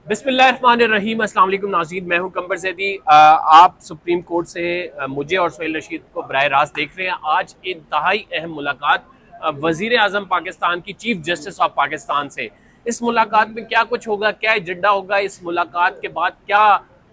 बिस्मिल्लाहिर्रहमानिर्रहीम। अस्सलाम वालेकुम नाज़रीन, मैं हूं कंबर ज़ैदी। आप सुप्रीम कोर्ट से मुझे और सोहेल रशीद को बराह रास्त देख रहे हैं। आज इंतहाई अहम मुलाकात वज़ीर आज़म पाकिस्तान की चीफ जस्टिस ऑफ पाकिस्तान से। इस मुलाकात में क्या कुछ होगा, क्या एजेंडा होगा, इस मुलाकात के बाद क्या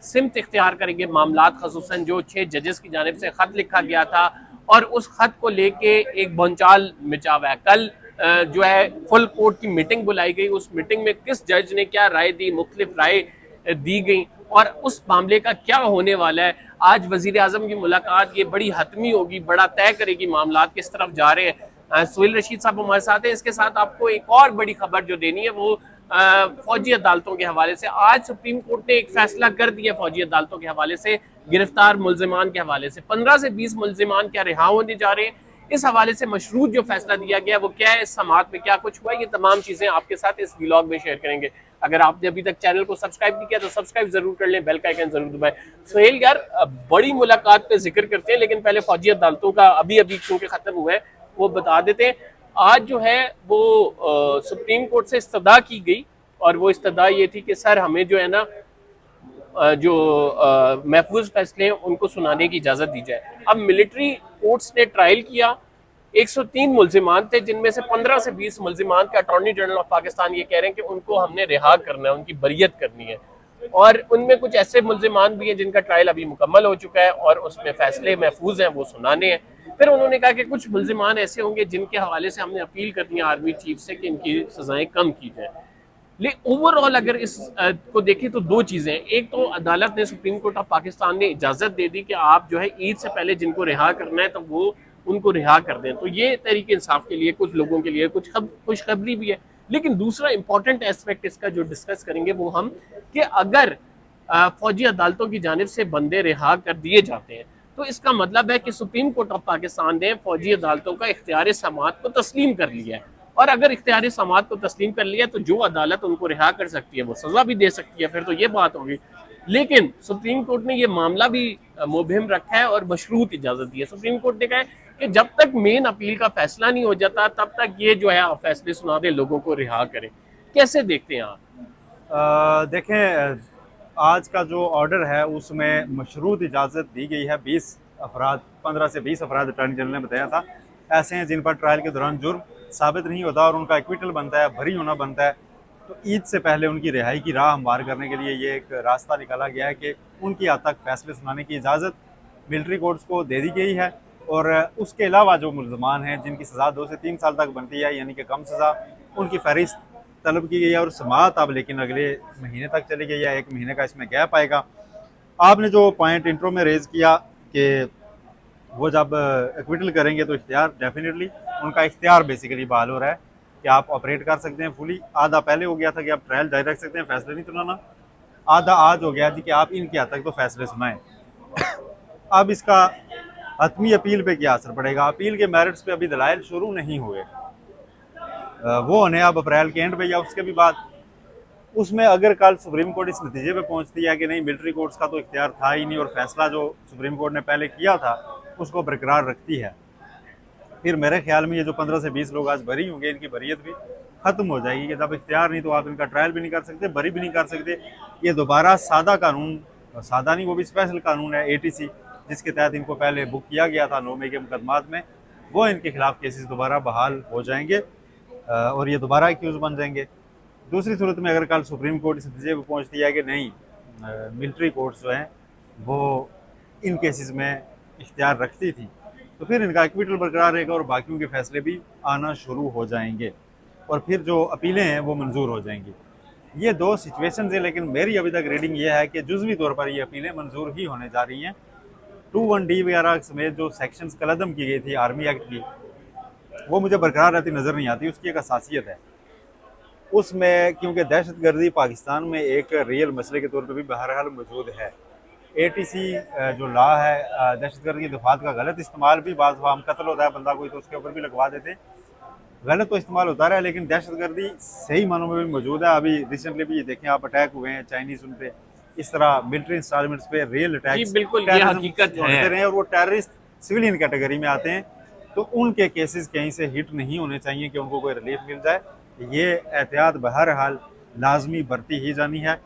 सिमत इख्तियार करेंगे मामलात, खसूसन जो 6 जजेस की जानिब से ख़त लिखा गया था और उस खत को लेके एक भंचाल मचा हुआ है। कल जो है फुल कोर्ट की मीटिंग बुलाई गई, उस मीटिंग में किस जज ने क्या राय दी, मुख्तलिफ राय दी गई और उस मामले का क्या होने वाला है। आज वजीर आजम की मुलाकात ये बड़ी हतमी होगी, बड़ा तय करेगी मामला किस तरफ जा रहे हैं। सोहेल रशीद साहब हमारे साथ हैं। इसके साथ आपको एक और बड़ी खबर जो देनी है वो फौजी अदालतों के हवाले से। आज सुप्रीम कोर्ट ने एक फैसला कर दिया फौजी अदालतों के हवाले से, गिरफ्तार मुलजिमान के हवाले से 15 से 20 मुलजिमान क्या रिहा होने जा रहे हैं। इस हवाले से मशरूत जो फैसला दिया गया वो क्या है, इस समात में क्या कुछ हुआ, ये तमाम चीजें आपके साथ इस व्लॉग में शेयर करेंगे। अगर आपने अभी तक चैनल को सब्सक्राइब नहीं किया तो सब्सक्राइब जरूर कर लें, बेल का आइकन जरूर दबाएं। सोहेल यार, बड़ी मुलाकात पे जिक्र करते हैं, लेकिन पहले फौजी अदालतों का अभी अभी क्योंकि खत्म हुआ है वो बता देते हैं। आज जो है वो सुप्रीम कोर्ट से इस्तदा की गई और वो इस्तदा ये थी कि सर हमें जो है ना जो महफूज फैसले हैं उनको सुनाने की इजाज़त दी जाए। अब मिलिट्री कोर्ट्स ने ट्रायल किया, 103 मुलजिमान थे जिनमें से 15 से 20 मुलजिमान के अटॉर्नी जनरल ऑफ पाकिस्तान ये कह रहे हैं कि उनको हमने रिहा करना है, उनकी बरियत करनी है। और उनमें कुछ ऐसे मुलजिमान भी हैं जिनका ट्रायल अभी मुकम्मल हो चुका है और उसमें फैसले महफूज हैं, वो सुनाने हैं। फिर उन्होंने कहा कि कुछ मुलजिमान ऐसे होंगे जिनके हवाले से हमने अपील करनी है आर्मी चीफ से कि इनकी सजाएं कम की जाए। लेकिन ओवरऑल अगर इस को देखें तो दो चीजें, एक तो अदालत ने, सुप्रीम कोर्ट ऑफ पाकिस्तान ने इजाजत दे दी कि आप जो है ईद से पहले जिनको रिहा करना है तो वो उनको रिहा कर दें। तो ये तहरीक इंसाफ के लिए, कुछ लोगों के लिए कुछ खुशखबरी भी है। लेकिन दूसरा इंपॉर्टेंट एस्पेक्ट इसका जो डिस्कस करेंगे वो हम कि अगर फौजी अदालतों की जानिब से बंदे रिहा कर दिए जाते हैं तो इसका मतलब है कि सुप्रीम कोर्ट ऑफ पाकिस्तान ने फौजी अदालतों का इख्तियार समाअत को तस्लीम कर लिया है। और अगर इख्तियार समाअत को तस्लीम कर लिया तो जो अदालत उनको रिहा कर सकती है वो सजा भी दे सकती है, फिर तो ये बात होगी। लेकिन सुप्रीम कोर्ट ने ये मामला भी मुबहम रखा है और मशरूत इजाजत दी है। सुप्रीम कोर्ट ने कहा है कि जब तक मेन अपील का फैसला नहीं हो जाता तब तक ये जो है आप फैसले सुना दे, लोगों को रिहा करें। कैसे देखते हैं आप? देखें, आज का जो ऑर्डर है उसमें मशरूत इजाज़त दी गई है। 20 अफराद, 15 से 20 अफराद अटॉर्नी जनरल ने बताया था ऐसे हैं जिन पर ट्रायल के दौरान जुर्म साबित नहीं होता और उनका एक्विटल बनता है, भरी होना बनता है। तो ईद से पहले उनकी रिहाई की राह हमवार करने के लिए ये एक रास्ता निकाला गया है कि उनकी हद तक फैसले सुनाने की इजाज़त मिलिट्री कोर्ट्स को दे दी गई है। और उसके अलावा जो मुलजमान हैं जिनकी सज़ा 2 से 3 साल तक बनती है, यानी कि कम सज़ा, उनकी फहरिस्त तलब की गई है। और समाअत अब लेकिन अगले महीने तक चली गई है, 1 महीने का इसमें गैप आएगा। आपने जो पॉइंट इंट्रो में रेज़ किया कि वो जब एक्विटल करेंगे तो इख्तियार, डेफिनेटली उनका इख्तियार बेसिकली बहाल हो रहा है कि आप ऑपरेट कर सकते हैं फुली। आधा पहले हो गया था कि आप ट्रायल जारी रख सकते हैं, फैसले नहीं सुनाना। आधा आज हो गया जी कि आप इनकी हद तक तो फैसले सुनाएं। अब इसका हतमी अपील पे क्या असर पड़ेगा? अपील के मेरिट्स पे अभी दलाइल शुरू नहीं हुए, वो होने अब अप्रैल के एंड पे या उसके भी बाद। उसमें अगर कल सुप्रीम कोर्ट इस नतीजे पे पहुंचती है कि नहीं, मिलिट्री कोर्ट्स का तो इख्तियार था ही नहीं और फैसला जो सुप्रीम कोर्ट ने पहले किया था उसको बरकरार रखती है, फिर मेरे ख्याल में ये जो 15 से 20 लोग आज बरी होंगे इनकी बरीत भी ख़त्म हो जाएगी कि जब इख्तियार नहीं तो आप इनका ट्रायल भी नहीं कर सकते, बरी भी नहीं कर सकते। ये दोबारा सादा कानून, सादा नहीं वो भी स्पेशल कानून है ATC, जिसके तहत इनको पहले बुक किया गया था 9 मई के मुकदमात में, वो इनके खिलाफ केसेस दोबारा बहाल हो जाएंगे और ये दोबारा एक्यूज़ बन जाएंगे। दूसरी सूरत में अगर कल सुप्रीम कोर्ट इस नतीजे पर पहुँचती है कि नहीं, मिलिट्री कोर्ट्स जो हैं वो इन केसेस में इख्तियार रखती थी, तो फिर इनका एक्विटल बरकरार रहेगा और बाकियों के फैसले भी आना शुरू हो जाएंगे और फिर जो अपीलें हैं वो मंजूर हो जाएंगी। ये दो सिचुएशन है, लेकिन मेरी अभी तक रीडिंग ये है कि जुज़वी तौर पर ये अपीलें मंजूर ही होने जा रही हैं। 21D वगैरह समेत जो सेक्शंस कलअदम की गई थी आर्मी एक्ट की, वो मुझे बरकरार रहती नज़र नहीं आती। उसकी एक खासियत है उसमें, क्योंकि दहशतगर्दी पाकिस्तान में एक रियल मसले के तौर पर भी बहरहाल मौजूद है। ATC जो लॉ है, दहशतगर्द की दफात का गलत इस्तेमाल भी, बाज़ हम कत्ल होता है बंदा कोई तो उसके ऊपर भी लगवा देते हैं, गलत तो इस्तेमाल होता रहा है, लेकिन दहशतगर्दी सही मानों में भी मौजूद है। अभी रिसेंटली भी देखें आप, अटैक हुए हैं चाइनीज़ उन पे, इस तरह मिलिट्री इंस्टॉलमेंट्स पे रियल जी अटैक्स बिल्कुल, ये हकीकत होते है। रहे हैं और वो टेररिस्ट सिविलियन कैटेगरी में आते हैं, तो उनके केसेस कहीं से हिट नहीं होने चाहिए कि उनको कोई रिलीफ मिल जाए। ये एहतियात बहरहाल लाजमी बरती ही जानी है।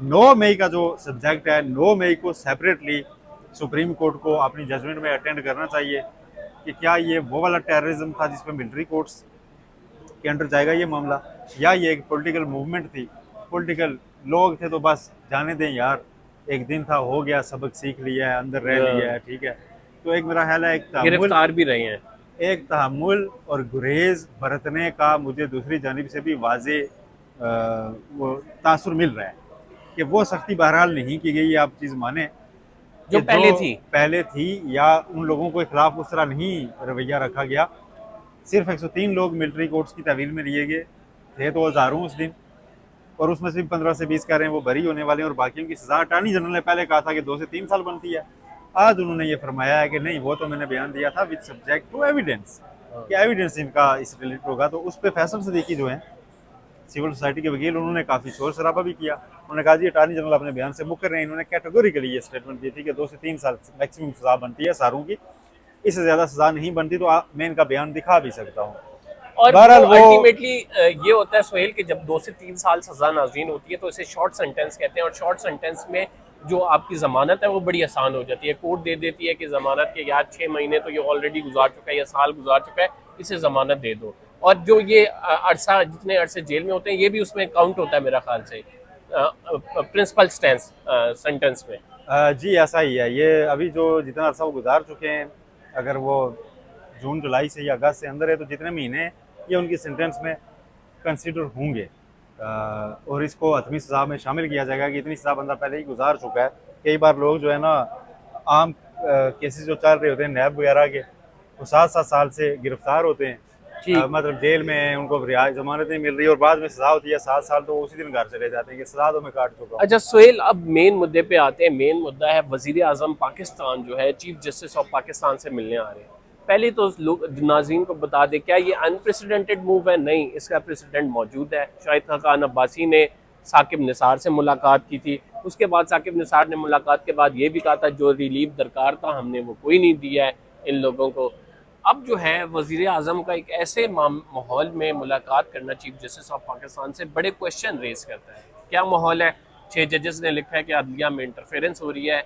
9 मई का जो सब्जेक्ट है, 9 मई को सेपरेटली सुप्रीम कोर्ट को अपनी जजमेंट में अटेंड करना चाहिए कि क्या ये वो वाला टेररिज्म था जिसमें मिलिट्री कोर्ट्स के अंडर जाएगा ये मामला, या ये एक पॉलिटिकल मूवमेंट थी, पॉलिटिकल लोग थे तो बस जाने दें यार, एक दिन था, हो गया, सबक सीख लिया है, अंदर रह लिया है, ठीक है। तो एक मेरा ख्याल है गिरफ्तार भी रहे हैं। एक तहम्मुल और गुरेज बरतने का मुझे दूसरी जानिब से भी वाजे वो तासुर मिल रहा है कि वो सख्ती बहरहाल नहीं की गई, आप चीज़ माने जो पहले थी, या उन लोगों के खिलाफ उस तरह नहीं रवैया रखा गया। सिर्फ 103 लोग मिलिट्री कोर्ट्स की तहवील में लिए गए थे, तो हज़ारों उस दिन, और उसमें सिर्फ 15 से 20 कह रहे हैं वो बरी होने वाले हैं, और बाकियों की सज़ा अटॉर्नी जनरल ने पहले कहा था कि 2 से 3 साल बनती है। आज उन्होंने ये फरमाया है कि नहीं, वो तो मैंने बयान दिया था विद सब्जेक्ट टू एविडेंस, कि एविडेंस इनका इस रिलेटेड होगा। तो उस पर फैसल सदीकी जो है सिविल सोसाइटी के वकील, उन्होंने काफ़ी शोर शराबा भी किया। उन्होंने कहा जी अटॉर्नी जनरल अपने बयान से मुकर रहे हैं। इन्होंने कैटेगोरिकली ये स्टेटमेंट दी थी कि 2 से 3 साल मैक्सिमम सज़ा बनती है सारों की, इससे ज़्यादा सज़ा नहीं बनती। तो मैं इनका बयान दिखा भी सकता हूँ। और अल्टीमेटली ये होता है सोहेल कि जब 2 से 3 साल सजा नाज़रीन होती है तो इसे शॉर्ट सेंटेंस कहते हैं, और शॉर्ट सेंटेंस में जो आपकी ज़मानत है वो बड़ी आसान हो जाती है। कोर्ट दे देती है कि ज़मानत के यार 6 महीने तो ये ऑलरेडी गुजार चुका है या साल गुजार चुका है, इसे ज़मानत दे दो। और जो ये अरसा, जितने अरसे जेल में होते हैं, ये भी उसमें काउंट होता है मेरा ख्याल से प्रिंसिपल सेंटेंस में। जी ऐसा ही है। ये अभी जो जितना अरसा वो गुजार चुके हैं, अगर वो जून जुलाई से या अगस्त से अंदर है, तो जितने महीने ये उनकी सेंटेंस में कंसिडर होंगे, और इसको हतमी सज़ा में शामिल किया जाएगा कि इतनी सज़ा बंदा पहले ही गुजार चुका है। कई बार लोग जो है ना, आम केसेस जो चल रहे होते हैं नैब वगैरह के, वो 7-7 साल से गिरफ्तार होते हैं, मतलब जेल में उनको जमानत नहीं मिल रही, और बाद में सज़ा होती है 7 साल, तो उसी दिन घर चले जाते हैं कि सज़ा तो मैं काट चुका हूं। अच्छा सोहेल, अब मेन मुद्दे पे आते हैं। मेन मुद्दा है वजीर आजम पाकिस्तान जो है चीफ जस्टिस ऑफ पाकिस्तान से मिलने आ रहे हैं। पहले तो लोग नाज़रीन को बता दें, क्या ये अनप्रेसिडेंटेड मूव है? नहीं, इसका प्रेसिडेंट मौजूद है। शाहिद खान अब्बासी ने साकिब निसार से मुलाकात की थी, उसके बाद साकिब निसार ने मुलाकात के बाद ये भी कहा था जो रिलीफ दरकार था हमने वो कोई नहीं दिया है इन लोगों को। अब जो है वजीर आजम का एक ऐसे माहौल में मुलाकात करना चीफ जस्टिस ऑफ पाकिस्तान से बड़े क्वेश्चन रेज करता है। क्या माहौल है? 6 जजेस ने लिखा है कि अदलिया में इंटरफेरेंस हो रही है।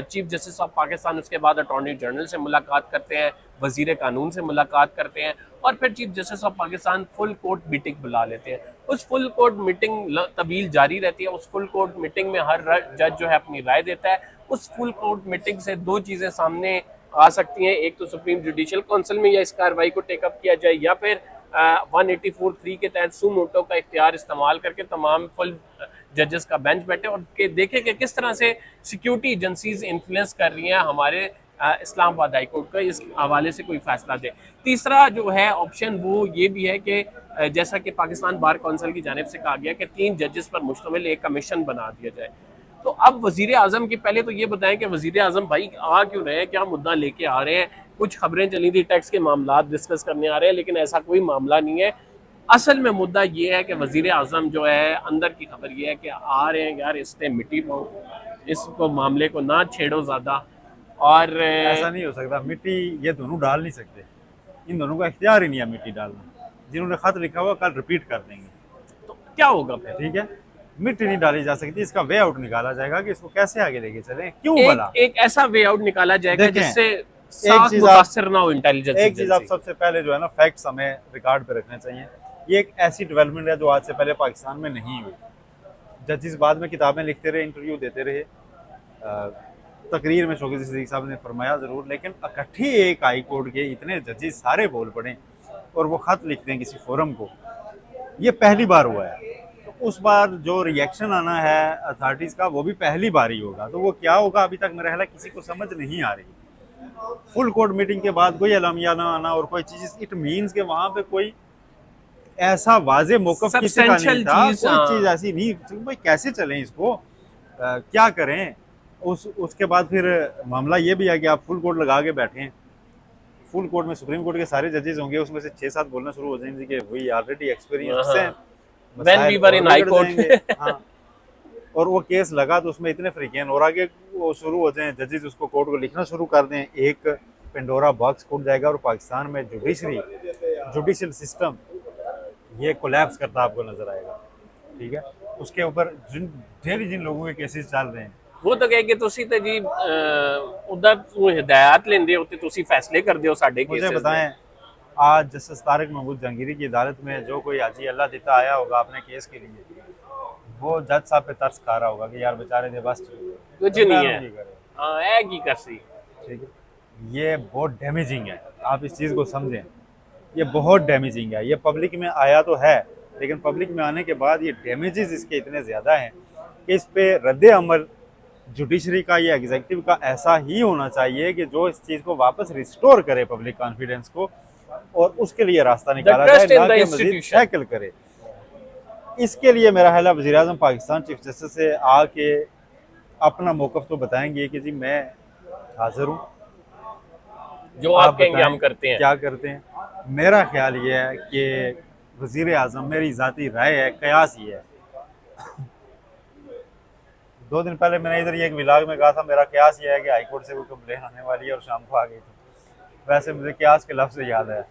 चीफ जस्टिस ऑफ पाकिस्तान उसके बाद अटॉर्नी जनरल से मुलाकात करते हैं, वजीर कानून से मुलाकात करते हैं, और फिर chief justice of Pakistan full court meeting बुला लेते हैं। उस फुल कोर्ट मीटिंग तवील जारी रहती है। उस फुल कोर्ट मीटिंग में हर जज जो है अपनी राय देता है। उस फुल कोर्ट मीटिंग से 2 चीज़ें सामने आ सकती हैं, एक तो सुप्रीम जुडिशियल काउंसिल में या इस कार्रवाई को टेकअप किया जाए, या फिर 184(3) के तहत सू मोटो का इख्तियार इस्तेमाल करके तमाम फुल जजेस का बेंच बैठे और देखें कि किस तरह से सिक्योरिटी एजेंसीज इन्फ्लुएंस कर रही हैं हमारे इस्लामाबाद हाई कोर्ट का, इस हवाले से कोई फैसला दे। तीसरा जो है ऑप्शन वो ये भी है कि जैसा कि पाकिस्तान बार काउंसिल की जानिब से कहा गया कि 3 जजेस पर मुश्तमिल एक कमीशन बना दिया जाए। तो अब वजीर आजम की पहले तो ये बताएं कि वजीर आजम भाई आ क्यों रहे हैं, क्या मुद्दा लेके आ रहे हैं? कुछ खबरें चली थी टैक्स के मामला डिस्कस करने आ रहे हैं, लेकिन ऐसा कोई मामला नहीं है। असल में मुद्दा ये है कि वजीर आजम जो है, अंदर की खबर ये है कि आ रहे हैं यार इसने मिट्टी पाओ, इसको मामले को ना छेड़ो ज़्यादा। और ऐसा नहीं हो सकता, मिट्टी ये दोनों डाल नहीं सकते, इन दोनों का इख्तियार ही नहीं है मिट्टी डालना। जिन्होंने खत लिखा हुआ कल रिपीट कर देंगे, तो क्या होगा फिर? ठीक है, मिट्टी नहीं डाली जा सकती, इसका वे आउट निकाला जाएगा कि इसको कैसे आगे लेके चले, क्यों भला एक ऐसा वे आउट निकाला जाएगा जिससे एक चीज मुतासिर ना हो इंटेलिजेंस। एक चीज आप सबसे पहले जो है ना, फैक्ट्स हमें रिकॉर्ड पे रखने चाहिए। ये एक ऐसी डेवलपमेंट है जो आज से पहले पाकिस्तान में नहीं हुई। जजेस बाद में किताबें लिखते रहे, इंटरव्यू देते रहे, तकरीर में शौकत सिद्दीकी साहब ने फरमाया ज़रूर, लेकिन इकट्ठे एक हाई कोर्ट के इतने जजेस सारे बोल पड़े और वो ख़त लिखते हैं किसी फोरम को, ये पहली बार हुआ है। तो उस बार जो रिएक्शन आना है अथॉरिटीज़ का वो भी पहली बार ही होगा। तो वो क्या होगा अभी तक मेरा ख्याल है किसी को समझ नहीं आ रही। फुल कोर्ट मीटिंग के बाद कोई एलामिया ना आना और कोई चीज़, इट मीन्स के वहाँ पे कोई ऐसा वाजे मौक़िफ़ किसी का नहीं था, कोई चीज़ ऐसी नहीं, भाई कैसे चलें इसको, क्या करें। उसके बाद फिर मामला ये भी है कि आप फुल कोर्ट लगा के बैठे हैं, फुल कोर्ट में सुप्रीम कोर्ट के सारे जजेस होंगे, उसमें से 6-7 बोलना शुरू हो जाएंगे कि वही ऑलरेडी एक्सपीरियंस है, when we were in high court. हाँ, और वो केस लगा तो उसमें इतने फ्रीकेन और आगे वो शुरू हो जाए, जजेस उसको कोर्ट को लिखना शुरू कर दें, एक पेंडोरा बॉक्स खुल जाएगा और पाकिस्तान में जुडिशियल सिस्टम ये कोलैप्स करता आपको नजर आएगा। ठीक है, उसके ऊपर जिन लोगों के केसेस चल रहे हैं, वो तो कहे कि तुसी तो जी उधर तू हिदायत लेंदे हो ते तुसी फैसले कर दियो साडे मुझे केसेस दे। बताएं, आज जस्टिस तारिक महमूद जहांगीरी की अदालत में जो कोई हाजी अल्लाह देता आया होगा अपने केस के लिए, वो जज साहब पे तरस खा रहा होगा कि यार बेचारे दे बस कुछ नहीं है, हाँ है की कर सी। ठीक है। ये बहुत डैमेजिंग है, आप इस चीज़ को समझें, ये बहुत डैमेजिंग है। ये पब्लिक में आया तो है, लेकिन पब्लिक में आने के बाद ये डैमेजेस इसके इतने ज़्यादा हैं कि इस पे रद्द अमल जुडिशरी का या एग्जीक्यूटिव का ऐसा ही होना चाहिए कि जो इस चीज़ को वापस रिस्टोर करे पब्लिक कॉन्फिडेंस को, और उसके लिए रास्ता निकाला जाए, ना कि मजीद टैकल करे। इसके लिए मेरा ख्याल है वज़ीर आज़म पाकिस्तान चीफ जस्टिस से आके अपना मौक़िफ़ तो बताएंगे कि जी मैं हाजिर हूँ, जो आप कहेंगे हम करते हैं। क्या करते हैं। मेरा ख्याल ये है कि वज़ीर आज़म, मेरी ज़ाती राय है, कयास ये है। 2 दिन पहले मैंने इधर एक विलाग में कहा था, मेरा कयास ये है कि हाईकोर्ट से कोई कंप्लेन आने वाली है और शाम को आ गई थी। वैसे मुझे कयास के लफ्ज़ याद है,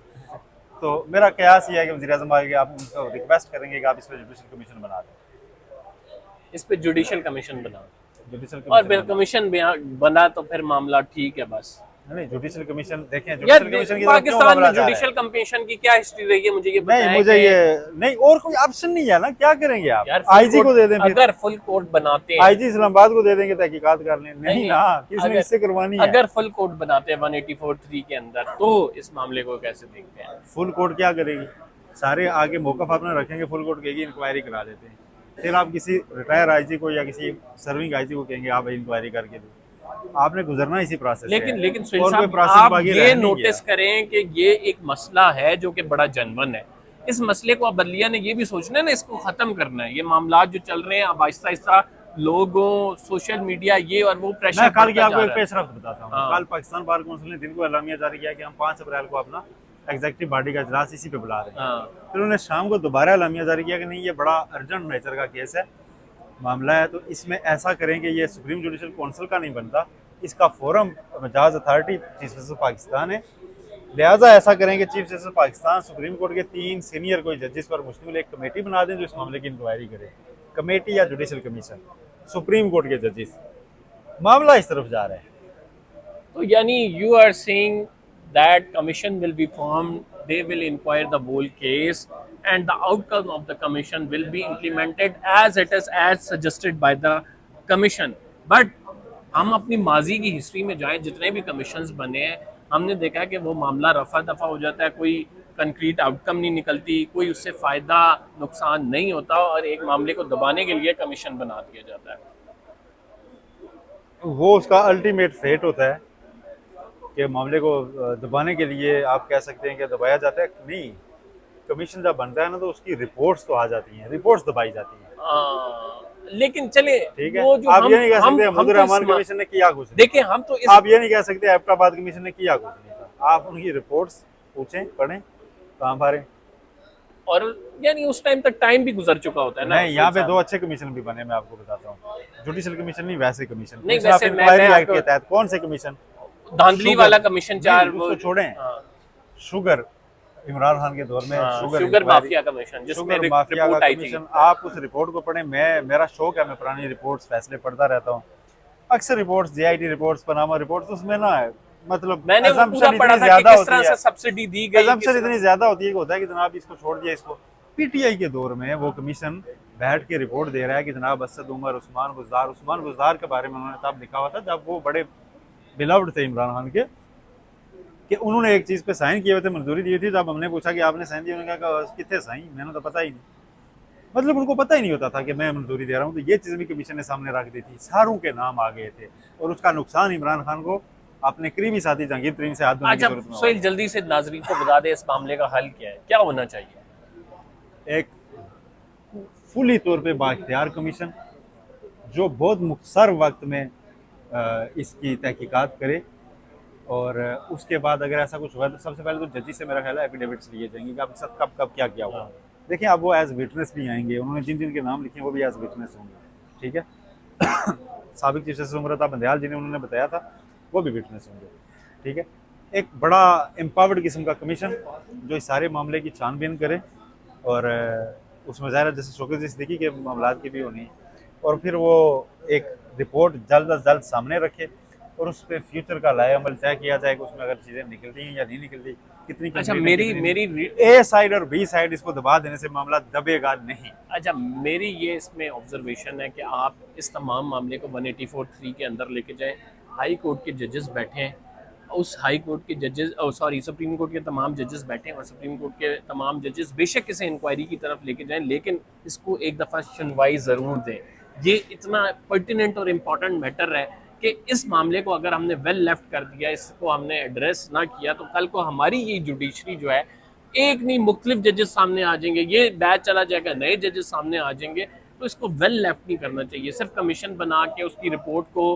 तो मेरा कयास ये है कि वज़ीर आज़म आगे आप उनको रिक्वेस्ट करेंगे कि आप इस पर जुडिशल कमीशन बना दें। इस पे जुडिशल कमीशन बना, जुडिशल और फिर कमीशन बना तो फिर मामला ठीक है बस। नहीं, जुडिशल कमीशन देखें, यार जुडिशल कमीशन की तरफ क्यों पाकिस्तान मामला में जा रहा है? जुडिशल कमीशन की क्या हिस्ट्री रही है, मुझे ये नहीं, बताएं मुझे कि ये नहीं, और कोई ऑप्शन नहीं है ना, क्या करेंगे आप? यार आईजी को दे दें, फिर अगर फुल कोर्ट बनाते हैं, आईजी इस्लामाबाद को दे देंगे तहकीकात कर लें। नहीं ना, किसने अगर- इससे करवानी है? अगर फुल कोर्ट बनाते हैं 184(3) के अंदर, तो इस मामले को कैसे देखते हैं? फुल कोर्ट क्या करेगी? सारे आगे मौक़िफ़ अपना रखेंगे, फुल कोर्ट कहेगी इंक्वायरी करा लेते हैं। फिर आप किसी रिटायर आईजी को या किसी सर्विंग आईजी को कहेंगे आप इंक्वायरी करके दो। आपने गुजरना इसी प्रोसेस लेकिन से, सुहेल और कोई साहब, प्रोसेस आप बाकी ये रह नहीं नोटिस गया। करें कि ये एक मसला है जो कि बड़ा जनवन है। इस मसले को अब बदलिया ने ये भी सोचना है ना, इसको खत्म करना है। ये मामला जो चल रहे हैं अब आहिस्ता आहिस्ता लोगों, सोशल मीडिया, ये और वो प्रेशर मैं कल की बढ़ता आपको जा एक रहा है। पेशरफ्त बताता हूँ। हाँ। कल पाकिस्तान बार काउंसिल ने दिन को एलामिया जारी किया कि हम 5 अप्रैल को अपना एग्जीक्यूटिव बॉडी का इजलास इसी पे बुला रहे हैं। हाँ। फिर उन्होंने शाम को दोबारा एलामिया जारी किया कि नहीं, ये बड़ा अर्जेंट नेचर का केस है, मामला है, तो इसमें ऐसा करें कि ये सुप्रीम जुडिशल काउंसिल का नहीं बनता, इसका forum Majaz authority chief justice Pakistan है, लिहाजा ऐसा करें कि chief justice Pakistan supreme court के 3 सीनियर कोई जजेस पर मुश्तमिल एक कमेटी बना दें जो इस मामले की इंक्वायरी करे। कमेटी या जुडिशल कमीशन, सुप्रीम कोर्ट के जजेस, मामला इस तरफ जा रहा है। तो यानी you are saying that commission will be formed, they will inquire the whole case, and the outcome of the commission will be implemented as it is as suggested by the commission. But हम अपनी माजी की history में जाएं, जितने भी commissions बने हैं, हमने देखा है कि वो मामला रफा दफा हो जाता है, कोई कंक्रीट आउटकम नहीं निकलती, कोई उससे फ़ायदा नुकसान नहीं होता, और एक मामले को दबाने के लिए कमीशन बना दिया जाता है। वो उसका अल्टीमेट फेट होता है कि मामले को दबाने के लिए आप कह सकते हैं कि दबाया जाता है। नहीं, कमीशन जब बनता है ना तो उसकी रिपोर्ट्स तो आ जाती हैं, रिपोर्ट्स दबाई जाती हैं। लेकिन चले, ठीक है, वो जो आप ये नहीं कह सकते हम महमूद तो रहमान कमीशन ने किया कुछ नहीं। देखिए, हम तो इस आप ये नहीं कह सकते एबटाबाद कमीशन ने किया कुछ नहीं था। आप उनकी रिपोर्ट्स पूछें, पढ़ें, काम भरें। और यानी उस टाइम तक टाइम भी गुजर चुका होता है ना। नहीं, यहाँ पे 2 अच्छे कमीशन भी बने, मैं आपको बताता हूँ। जुडिशल कमीशन नहीं, वैसे कमीशन नहीं, कमीशन ऑफ वैसे मैं इंक्वायरी एक्ट आपको- के तहत कौन से कमीशन? धांधली शुगर- वाला कमीशन 4 नहीं, उसको छोड़ें। हाँ, शुगर, इमरान खान के दौर में शुगर इंक्वायरी, माफिया कमीशन, जिसमें शुगर माफिया रिपोर्ट का आई थी। कमीशन। आप उस रिपोर्ट को पढ़ें। मेरा शौक है, मैं पुरानी रिपोर्ट्स फैसले पढ़ता रहता हूँ। अक्सर reports, JIT reports, Panama reports, उसमें ना मतलब मैंने वो पूरा assumption पढ़ा इतनी था कि ज्यादा किस होती तरह है, से सब्सिडी दी गई, assumption इतनी ज्यादा होती है कि होता है कि जनाब इसको छोड़ दिया, इसको। पीटीआई के दौर में वो कमीशन बैठ के रिपोर्ट दे रहा है कि जनाब असद उमर, उस्मान गुज़दार के बारे में उन्होंने तब लिखा हुआ था जब वो बड़े बिलव्ड थे इमरान खान के, कि उन्होंने एक चीज़ पे साइन किए हुए थे, मंजूरी दी थी। जब हमने पूछा कि आपने साइन दिया, उन्होंने कहा कितने साइन, मैंने तो पता ही नहीं। मतलब उनको पता ही नहीं होता था कि मैं मंजूरी दे रहा हूँ। तो ये चीज़ भी कमीशन ने सामने रख दी थी, सारों के नाम आ गए थे, और उसका नुकसान इमरान खान को अपने करीबी साथी जहांगीर तरीन से हाथ धोने की अच्छा जरूरत नहीं सोहेल, जल्दी से नाजरीन को बता दे इस मामले का हल क्या है, क्या होना चाहिए? एक फुली तौर पे बाख्तियार कमीशन जो बहुत मुख्तसर वक्त में इसकी तहकीकात करे, और उसके बाद अगर ऐसा कुछ हुआ तो सबसे पहले तो जजी से मेरा ख्याल है एफिडेविट्स लिए जाएंगे कि आपके साथ कब कब क्या क्या हुआ। देखिए, अब वो एज विटनेस भी आएंगे, उन्होंने जिन जिन के नाम लिखे वो भी एज विटनेस होंगे। ठीक है। साबिक चीफ जस्टिस उमरता बंदयाल जिन्हें उन्होंने बताया था वो भी विटनेस होंगे। ठीक है। एक बड़ा एम्पावर्ड किस्म का कमीशन जो इस सारे मामले की छानबीन करे और उसमें ज़ाहिर है जैसे शौकत सिद्दीकी के मामला की भी होनी, और फिर वो एक रिपोर्ट जल्द अज जल्द सामने रखे और उस पर फ्यूचर का लाए अमल तय किया जाए कि उसमें अगर चीज़ें निकलती हैं या नहीं निकलती, कितनी अच्छा कंप्लीट है, मेरी कितनी मेरी नहीं। ए साइड और बी साइड इसको दबा देने से मामला दबेगा नहीं। अच्छा मेरी ये इसमें ऑब्जर्वेशन है कि आप इस तमाम मामले को 184(3) के अंदर लेके जाएं। हाई कोर्ट के जजेस बैठे हैं, उस हाई कोर्ट के जजेस सॉरी सुप्रीम कोर्ट के तमाम जजेस बैठे हैं और सुप्रीम कोर्ट के तमाम जजेस बेशक इसे इंक्वायरी की तरफ लेके जाएं, लेकिन इसको एक दफ़ा सुनवाई ज़रूर दें। ये इतना पर्टिनेंट और इम्पॉर्टेंट मैटर है कि इस मामले को अगर हमने वेल लेफ्ट कर दिया, इसको हमने एड्रेस ना किया, तो कल को हमारी ये जुडिशरी जो है एक नहीं मुख्तलिफ जजेस सामने आ जाएंगे, ये बैच चला जाएगा, नए जजेस सामने आ जाएंगे। तो इसको वेल लेफ्ट नहीं करना चाहिए, सिर्फ कमीशन बना के उसकी रिपोर्ट को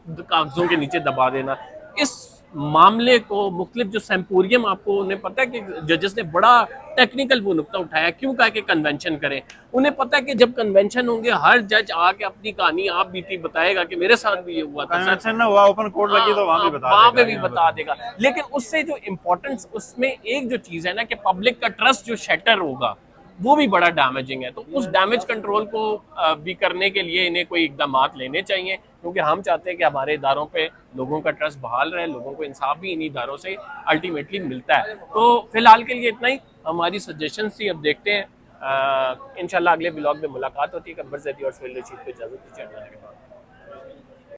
कागजों के नीचे दबा देना। इस मामले को मुख्तलिफ जो सेम्पोरियम, आपको उन्हें पता है कि जजेस ने बड़ा टेक्निकल वो नुकता उठाया, क्यों कहा कि कन्वेंशन करें। उन्हें पता है कि जब कन्वेंशन होंगे हर जज आके अपनी कहानी आप बीती बताएगा कि मेरे साथ भी ये हुआ था। कन्वेंशन ना हुआ, ओपन कोर्ट लगी तो वहाँ भी बता वहाँ पे देगा, भी यहाँ बता देगा। लेकिन उससे जो इम्पोर्टेंस, उसमें एक जो चीज़ है ना कि पब्लिक का ट्रस्ट जो शैटर होगा वो भी बड़ा डैमेजिंग है। तो उस डैमेज कंट्रोल को भी करने के लिए इन्हें कोई इकदाम लेने चाहिए, क्योंकि हम चाहते हैं कि हमारे इदारों पे लोगों का ट्रस्ट बहाल रहे, लोगों को इंसाफ भी इन इदारों से अल्टीमेटली मिलता है। तो फिलहाल के लिए इतना ही हमारी सजेशन थी। अब देखते हैं इंशाल्लाह अगले ब्लॉग में मुलाकात होती है। अकबर ज़ैदी और सोहेल रशीद को इजाज़त दीजिए।